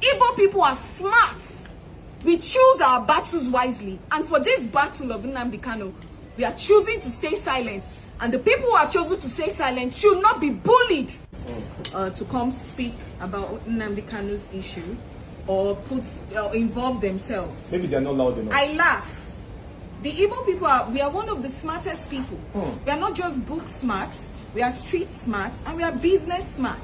Igbo people are smart. We choose our battles wisely. And for this battle of Nnamdi Kanu, we are choosing to stay silent. And the people who have chosen to stay silent should not be bullied to come speak about Nnamdi Kanu's issue or involve themselves. Maybe they're not loud enough. I laugh. The Igbo people we are one of the smartest people. We are not just book smart, we are street smart, and we are business smart.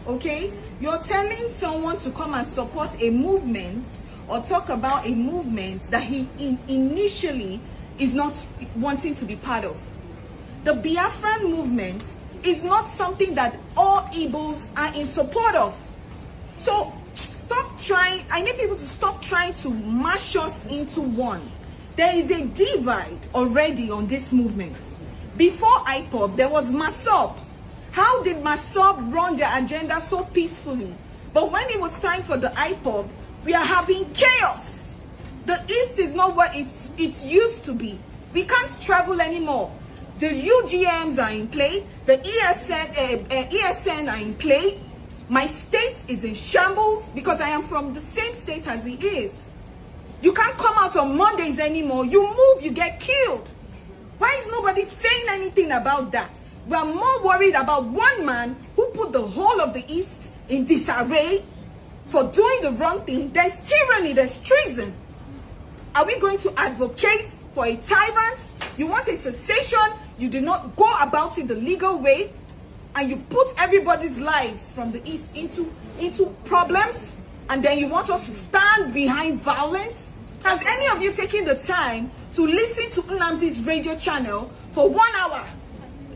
Okay? You're telling someone to come and support a movement or talk about a movement that he initially is not wanting to be part of. The Biafran movement is not something that all Igbos are in support of. So stop trying, I need people to stop trying to mash us into one. There is a divide already on this movement. Before IPOB, there was MASOB. How did MASOB run their agenda so peacefully? But when it was time for the IPOB, we are having chaos. The East is not what it used to be. We can't travel anymore. The UGMs are in play. The ESN are in play. My state is in shambles because I am from the same state as he is. You can't come out on Mondays anymore. You move, you get killed. Why is nobody saying anything about that? We are more worried about one man who put the whole of the East in disarray for doing the wrong thing. There's tyranny, there's treason. Are we going to advocate for a tyrant? You want a cessation, you do not go about it the legal way, and you put everybody's lives from the East into problems, and then you want us to stand behind violence? Has any of you taken the time to listen to Nnamdi's radio channel for 1 hour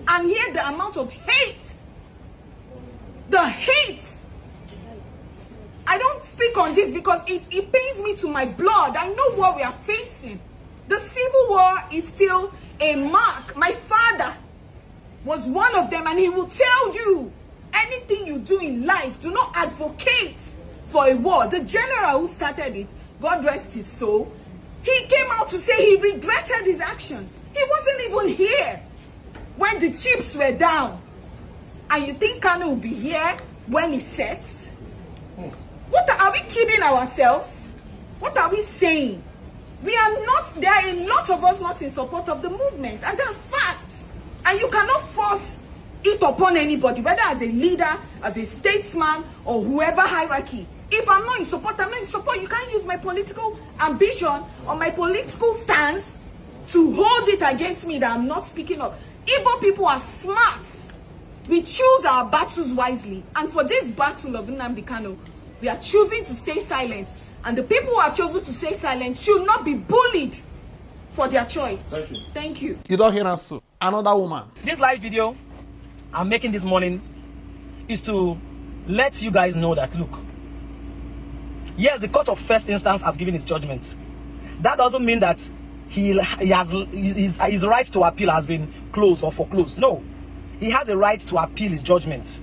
and hear the amount of hate? The hate. I don't speak on this because it pains me to my blood. I know what we are facing. The Civil War is still a mark. My father was one of them, and he will tell you, anything you do in life, do not advocate for a war. The general who started it, God rest his soul, he came out to say he regretted his actions. He wasn't even here when the chips were down. And you think Kanu will be here when he sets? What are we kidding ourselves? What are we saying? We are not, there are a lot of us not in support of the movement, and that's facts. And you cannot force it upon anybody, whether as a leader, as a statesman, or whoever hierarchy. If I'm not in support, I'm not in support. You can't use my political ambition or my political stance to hold it against me that I'm not speaking up. Igbo people are smart. We choose our battles wisely. And for this battle of Nnamdi Kanu, we are choosing to stay silent. And the people who have chosen to stay silent should not be bullied for their choice. Thank you. Thank you. You don't hear us, so another woman. This live video I'm making this morning is to let you guys know that, look, yes, the court of first instance have given his judgment. That doesn't mean that his right to appeal has been closed or foreclosed. No, he has a right to appeal his judgment.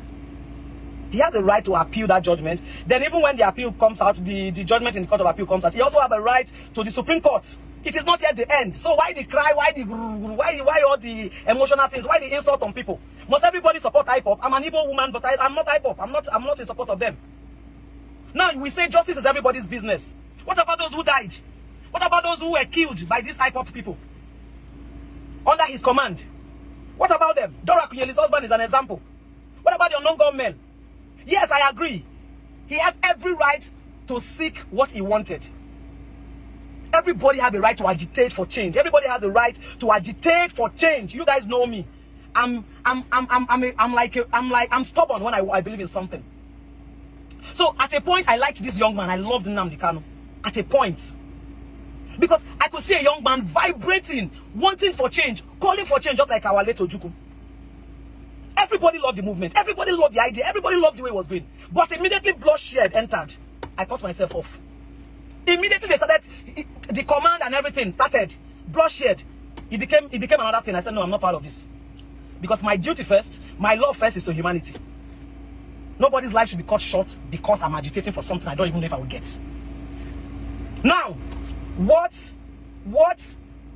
He has a right to appeal that judgment. Then even when the appeal comes out, the judgment in the court of appeal comes out, he also has a right to the Supreme Court. It is not yet the end. So why the cry? Why all the emotional things? Why the insult on people? Must everybody support IPOP? I'm an Igbo woman, but I'm not IPOP. I'm not in support of them. Now we say justice is everybody's business. What about those who died? What about those who were killed by these IPOP people under his command? What about them? Dora Kunyeli's husband is an example. What about the unknown gunmen? Yes, I agree. He has every right to seek what he wanted. Everybody has a right to agitate for change. Everybody has a right to agitate for change. You guys know me. I'm stubborn when I believe in something. So at a point, I liked this young man. I loved Nnamdi Kanu. At a point. Because I could see a young man vibrating, wanting for change, calling for change, just like our late Ojukwu. Everybody loved the movement. Everybody loved the idea. Everybody loved the way it was going. But immediately bloodshed entered. I cut myself off. Immediately they started, the command and everything started. Bloodshed. It became another thing. I said, no, I'm not part of this. Because my duty first, my love first is to humanity. Nobody's life should be cut short because I'm agitating for something I don't even know if I will get. Now, what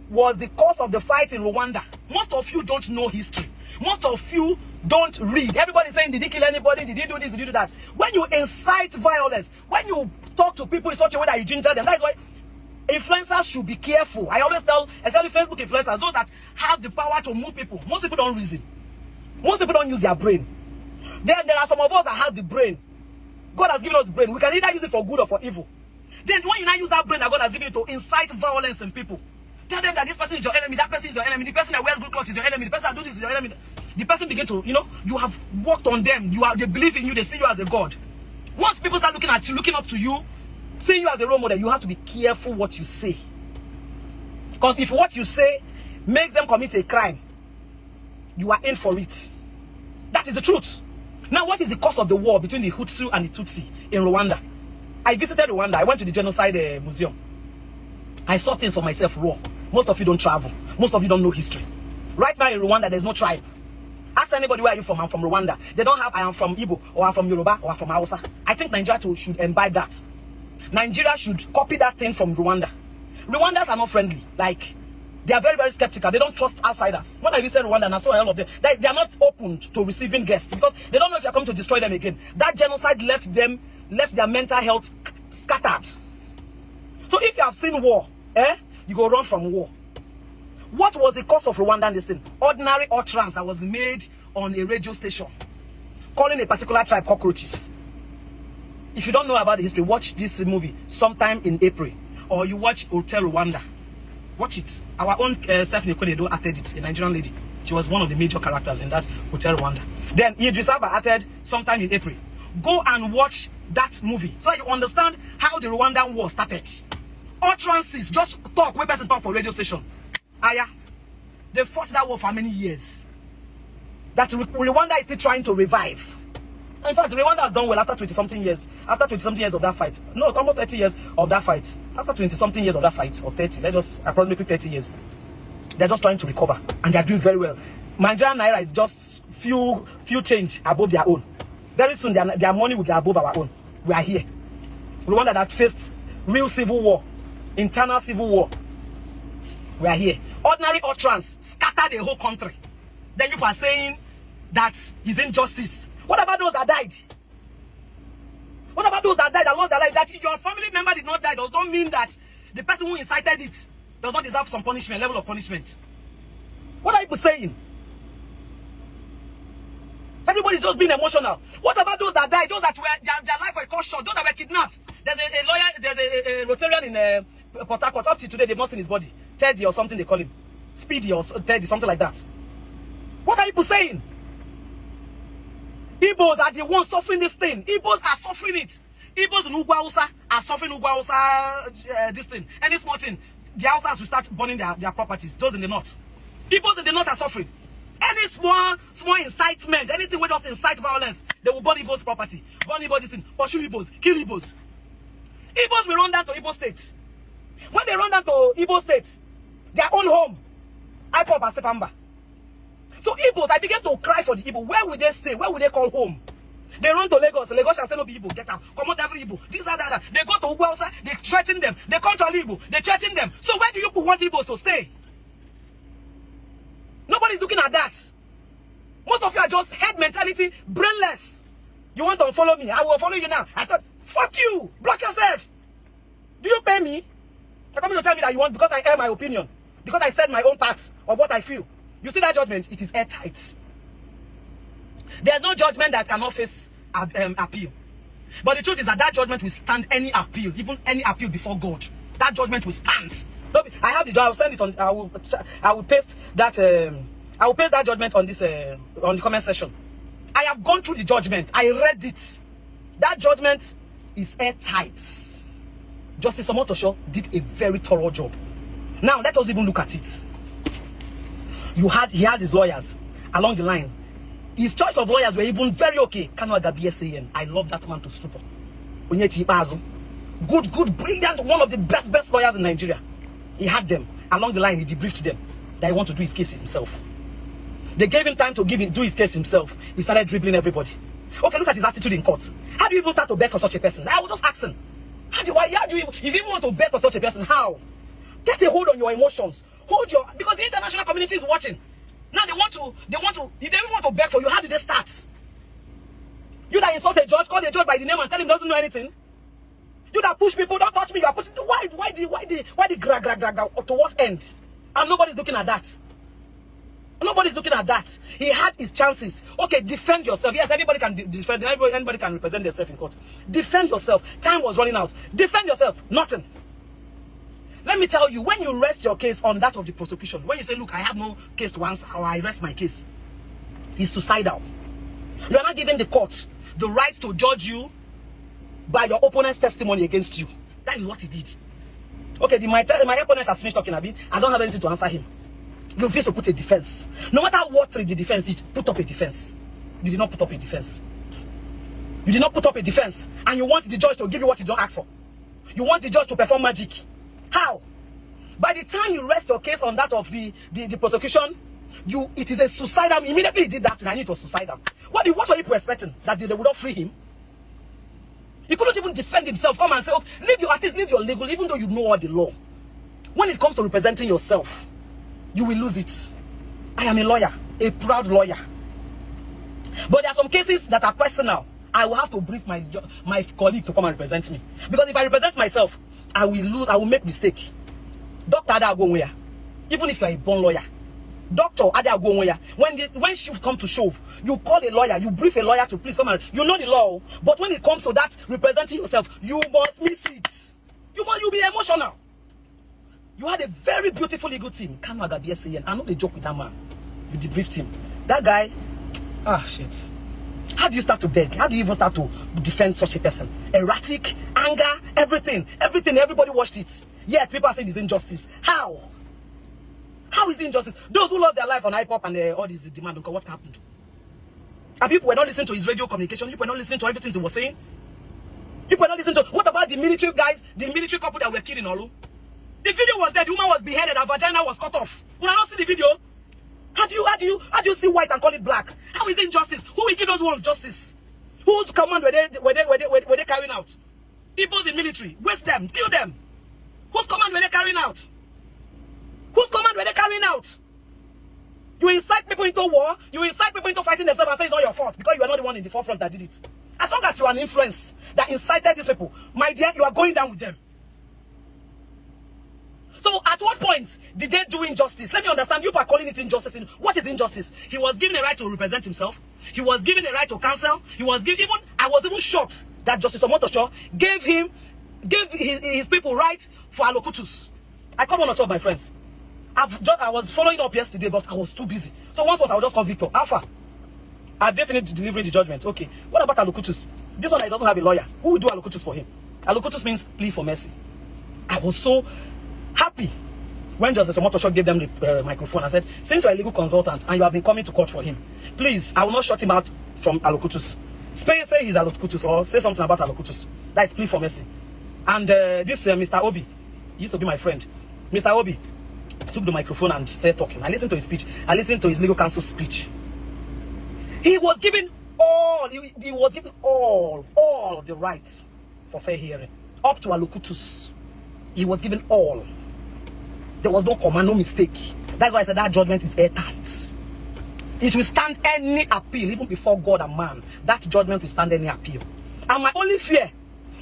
was the cause of the fight in Rwanda? Most of you don't know history. Most of you don't read. Everybody's saying, did he kill anybody? Did he do this? Did he do that? When you incite violence, when you talk to people in such a way that you ginger them, that is why influencers should be careful. I always tell, especially Facebook influencers, those that have the power to move people. Most people don't reason. Most people don't use their brain. Then there are some of us that have the brain. God has given us the brain. We can either use it for good or for evil. Then when you now use that brain that God has given you to incite violence in people, tell them that this person is your enemy, that person is your enemy, the person that wears good clothes is your enemy, the person that does this is your enemy. The person begin to, you have worked on them. They believe in you. They see you as a God. Once people start looking at you, looking up to you, seeing you as a role model, you have to be careful what you say. Because if what you say makes them commit a crime, you are in for it. That is the truth. Now, what is the cause of the war between the Hutu and the Tutsi in Rwanda? I visited Rwanda. I went to the genocide museum. I saw things for myself raw. Most of you don't travel. Most of you don't know history. Right now in Rwanda, there's no tribe. Ask anybody, where are you from? I'm from Rwanda. They don't have, I am from Igbo, or I'm from Yoruba, or I'm from Hausa. I think Nigeria too should imbibe that. Nigeria should copy that thing from Rwanda. Rwandans are not friendly. Like, they are very, very skeptical. They don't trust outsiders. When I visited Rwanda and I saw all of them, they are not open to receiving guests because they don't know if you're coming to destroy them again. That genocide left their mental health scattered. So if you have seen war, you go run from war. What was the cause of Rwandan this thing? Ordinary utterance that was made on a radio station, calling a particular tribe cockroaches. If you don't know about the history, watch this movie sometime in April, or you watch Hotel Rwanda. Watch it. Our own Stephanie Kwenedo acted it, a Nigerian lady. She was one of the major characters in that Hotel Rwanda. Then Idris Elba acted sometime in April. Go and watch that movie so you understand how the Rwandan war started. Utterances, just talk, where person talk for radio station. They fought that war for many years. That Rwanda is still trying to revive. In fact, Rwanda has done well after 20-something years. After 20-something years of that fight. No, almost 30 years of that fight. After 20-something years of that fight, or 30, let's just approximately 30 years. They're just trying to recover. And they're doing very well. Nigerian Naira is just few change above their own. Very soon, their money will be above our own. We are here. Rwanda that faced real civil war. Internal civil war. We are here. Ordinary utterance scattered the whole country. Then you are saying that is injustice. What about those that died? What about those that died, that lost their life? That your family member did not die does not mean that the person who incited it does not deserve some punishment, level of punishment. What are people saying? Everybody's just being emotional. What about those that died? Those that were their life were cut short, those that were kidnapped? There's a lawyer, there's a Rotarian in Port Harcourt. Up to today, they've not seen his body. Teddy or something they call him. Speedy or Teddy, something like that. What are people saying? Igbos are the ones suffering this thing. Igbos are suffering it. Igbos in Ugwa are suffering Ugwa this thing. Any small thing, the Hausas will start burning their properties. Those in the north. Igbos in the north are suffering. Any small incitement, anything where just incite violence, they will burn Igbos property. Burn Igbos this thing. Pursue Igbos. Kill Igbos. Igbos will run down to Igbo State. When they run down to Igbo State, their own home, I pop a September. So Igbos, I began to cry for the Igbo. Where would they stay? Where would they call home? They run to Lagos. Lagos shall say no be Igbo. Get out. Come out every Igbo. These are that. They go to Ugwausa. They threaten them. They come to Igbo. They threaten them. So where do you want Igbos to stay? Nobody's looking at that. Most of you are just head mentality, brainless. You want to unfollow me? I will follow you now. I thought, fuck you. Block yourself. Do you pay me? You're coming to tell me that you want because I air my opinion. Because I said my own part of what I feel. You see that judgment? It is airtight. There's no judgment that cannot face appeal. But the truth is that judgment will stand any appeal, even any appeal before God. That judgment will stand. I have the job. I will send it on. I will paste that. I will paste that judgment on this on the comment section. I have gone through the judgment. I read it. That judgment is airtight. Justice Omotosho did a very thorough job. Now let us even look at it. He had his lawyers along the line. His choice of lawyers were even very okay. Kanu Agabi SAN. I love that man to stupor. Onyechi Ibazu. Good, brilliant, one of the best lawyers in Nigeria. He had them along the line. He debriefed them that he wanted to do his case himself. They gave him time to do his case himself. He started dribbling everybody. Okay, look at his attitude in court. How do you even start to beg for such a person? I was just asking. How do you if you even want to beg for such a person, how? Get a hold on your emotions. Because the international community is watching. Now they even want to beg for you. How did they start? You that insult a judge, call the judge by the name and tell him he doesn't know anything. You that push people, don't touch me, you are pushing. Why the grag, to what end? And nobody's looking at that. Nobody's looking at that. He had his chances. Okay, defend yourself. Yes, anybody can defend. Anybody can represent themselves in court. Defend yourself. Time was running out. Defend yourself. Nothing. Let me tell you, when you rest your case on that of the prosecution, when you say, look, I have no case to answer, or I rest my case, it's suicidal. You are not giving the court the right to judge you by your opponent's testimony against you. That is what he did. Okay, my opponent has finished talking, Abi. I don't have anything to answer him. You refuse to put a defense. No matter what the defense is, put up a defense. You did not put up a defense. You did not put up a defense. And you want the judge to give you what you don't ask for. You want the judge to perform magic. How? By the time you rest your case on that of the prosecution, it is a suicidal. Immediately he did that and I knew it was suicidal. What were you expecting? That they would not free him? He couldn't even defend himself. Come and say, okay, at least leave your legal, even though you know all the law. When it comes to representing yourself, you will lose it. I am a lawyer, a proud lawyer. But there are some cases that are personal. I will have to brief my colleague to come and represent me. Because if I represent myself, I will lose, I will make mistake. Dr. Ada Agwonweya, even if you are a born lawyer, Dr. Ada Agwonweya, when she come to shove, you call a lawyer, you brief a lawyer to please come and, you know the law, but when it comes to that representing yourself, you must miss it. You'll be emotional. You had a very beautiful legal team. Kanu Abia saying, I know they joke with that man. You debriefed him. That guy, shit. How do you start to beg? How do you even start to defend such a person? Erratic, anger, everything. Everybody watched it. Yet people are saying it's injustice. How? How is it injustice? Those who lost their life on hip-hop and all this demand, what happened? And people were not listening to his radio communication. People were not listening to everything he was saying. People were not listening to, what about the military guys, the military couple that were killed in Olu? The video was there, the woman was beheaded, her vagina was cut off. When I don't see the video, how do you see white and call it black? How is it injustice? Who will give those ones justice? Whose command were they carrying out? Igbos in military, waste them, kill them. Whose command were they carrying out? Whose command were they carrying out? You incite people into war, you incite people into fighting themselves and say it's not your fault because you are not the one in the forefront that did it. As long as you are an influence that incited these people, my dear, you are going down with them. So at what point did they do injustice? Let me understand. You are calling it injustice. What is injustice? He was given a right to represent himself. He was given a right to counsel. He was given I was even shocked that Justice Omotosho gave his people right for allocutus. I called one or two of my friends. I was following up yesterday, but I was too busy. So once I would just call Victor. Alpha, I've definitely delivering the judgment. Okay. What about allocutus? This one, he doesn't have a lawyer. Who will do allocutus for him? Allocutus means plea for mercy. I was so happy when Justice Omotosho gave them the microphone and said, since you're a legal consultant and you have been coming to court for him, please, I will not shut him out from allocutus. Say he's allocutus or say something about allocutus. That is plea for mercy. And this Mr. Obi, he used to be my friend. Mr. Obi took the microphone and said talking. I listened to his speech. I listened to his legal counsel's speech. He was given all, he was given all the rights for fair hearing. Up to allocutus. He was given all. There was no comma, no mistake. That's why I said that judgment is airtight. It will stand any appeal, even before God and man. That judgment will stand any appeal. And my only fear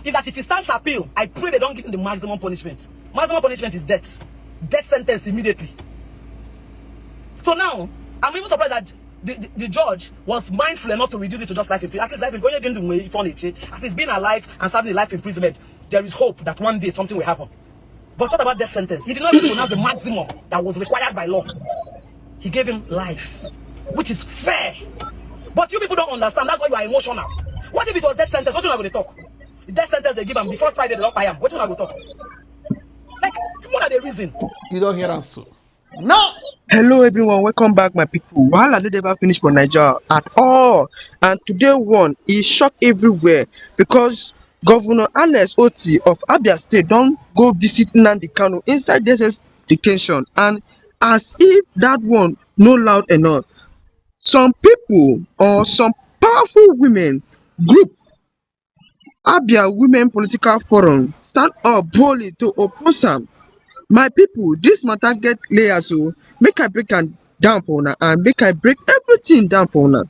is that if he stands appeal, I pray they don't give him the maximum punishment. Maximum punishment is death. Death sentence immediately. So now, I'm even surprised that the judge was mindful enough to reduce it to just life imprisonment. At least life imprisonment. At least being alive and serving a life imprisonment, there is hope that one day something will happen. But what about death sentence? He did not even pronounce the maximum that was required by law. He gave him life, which is fair. But you people don't understand. That's why you are emotional. What if it was death sentence? What are you going to talk? The death sentence they give him before Friday, they don't buy him. What are you going to talk? Like, what are the reason? You don't hear answer. No! Hello everyone, welcome back my people. Wahala no never finish for Naija at all. And today one is shock everywhere because Governor Alex Otti of Abia State don't go visit Nnamdi Kanu inside DSS detention, and as if that one no loud enough, some people or some powerful women group Abia Women Political Forum stand up boldly to oppose am. My people, this matter get layers, so make I break am down for una and make I break everything down for una.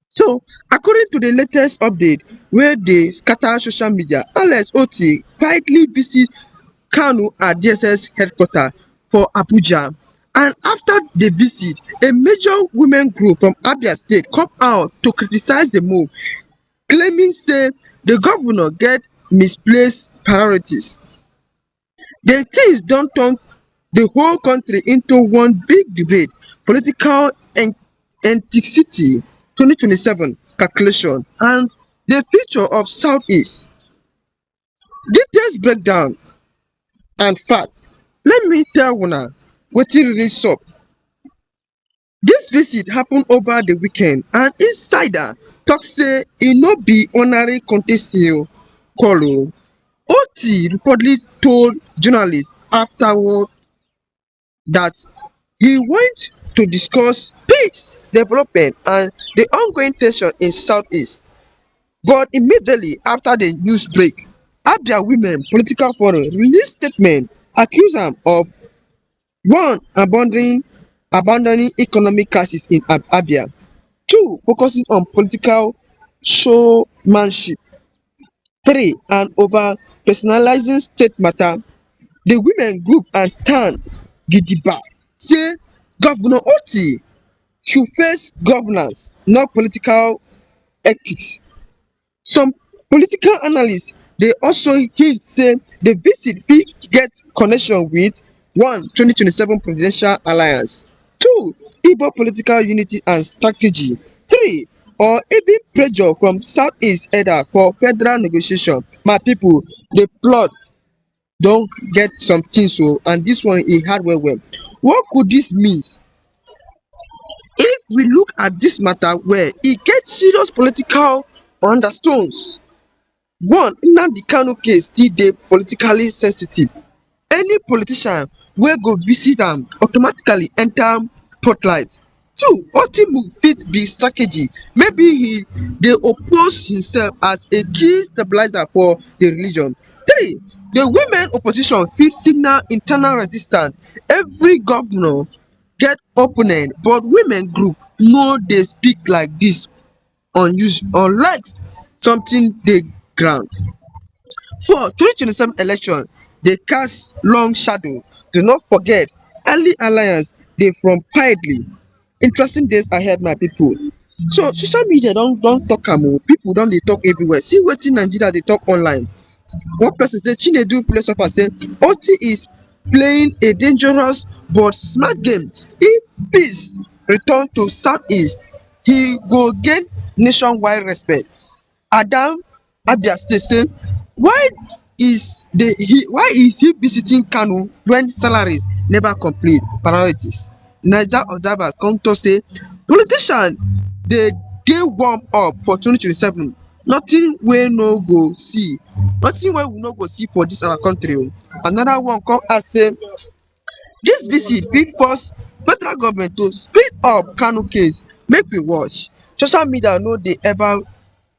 So, according to the latest update wey dey scatter social media, Alex Otti quietly visit Kanu at DSS headquarters for Abuja, and after the visit, a major women group from Abia state come out to criticize the move, claiming say the governor get misplaced priorities. The things don turn the whole country into one big debate, political ethnicity 2027 calculation and the future of Southeast. Details breakdown and fact. Let me tell una wetin really sup. Dis visit happen over the weekend and insider talk say e no be ordinary courtesy call o. Oti reportedly told journalists afterward that he went to discuss peace, development and the ongoing ten sion in Southeast. But immediately after the news break, Abia Women Political Forum release statement accuse am of one abandoning economic crisis in Abia, two focusing on political showmanship, three and over personalizing state matter. The women group and stand gidigba say Governor Otti should face governance not political ethics. Some political analysts dey also hint say the visit fit get connection with one 2027 presidential alliance, two Igbo political unity and strategy, three or even pressure from southeast elders for federal negotiation. My people, the plot don get some things o, and this one e hard well well. What could this means? If we look at this matter well, e get serious political undertones. One, Nnamdi Kanu case still dey politically sensitive. Any politician wey go visit am automatically enter spotlight. Two, Otti move fit be strategy. Maybe he dey oppose himself as a key stabilizer for the religion. Three, the women opposition fit signal internal resistance. Every governor get opponent, but women group no dey speak like this unlike something dey ground. For 2027 election dey cast long shadow. Do not forget early alliance dey from quietly. Interesting days ahead my people. So social media don talk am o, people don dey talk everywhere. See wetin Nigeria dey talk online. One person say Chinedu philosopher say Otti is playing a dangerous but smart game. If peace return to southeast, he go gain nationwide respect. Adam Abia state say why why is he visiting Kanu when salaries never complete priorities? Naija observers come talk say politicians dey warm up for 2027. Nothing wey we no go see for dis our country o. Another one come add say dis visit fit force federal government to speed up Kanu case. Make we watch. Social media no dey ever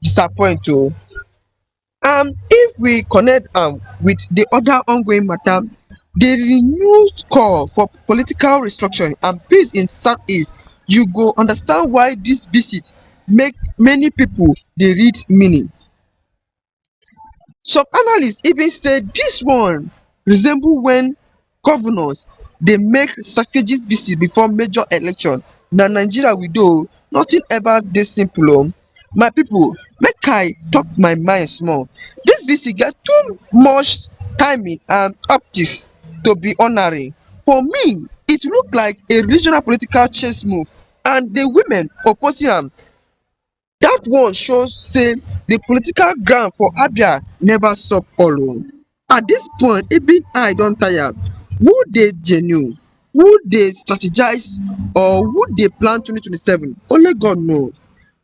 disappoint o. If we connect am with the other ongoing matter, the renewed call for political restructuring and peace in southeast, you go understand why dis visit make many people dey read meaning. Some analysts even say dis one resemble when governors dey make strategic visit before major election. Na Nigeria we dey o, nothing ever dey simple o. My people, make I talk my mind small. Dis visit get too much timing and optics to be ordinary. For me, it look like a regional political chess move, and the women opposing am, that one show say the political ground for Abia never soft all o. At this point, even I don tire. Who dey genuine, who dey strategize or who dey plan 2027? Only God know.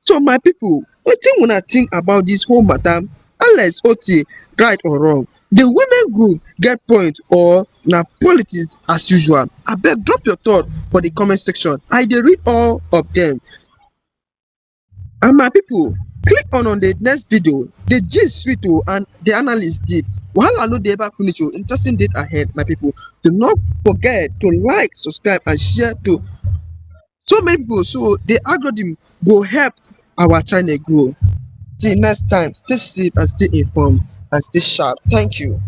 So my people, wetin una think about this whole matter? Alex Otti right or wrong? The women group get point or na politics as usual? Abeg drop your thought for the comment section. I dey read all of them. And my people, click on the next video. The gist sweet o and the analyst deep. Wahala no dey ever finish o. Interesting date ahead my people. Do not forget to like, subscribe and share to So many people, so the algorithm go help our channel grow. Till next time, stay safe and stay informed and stay sharp. Thank you.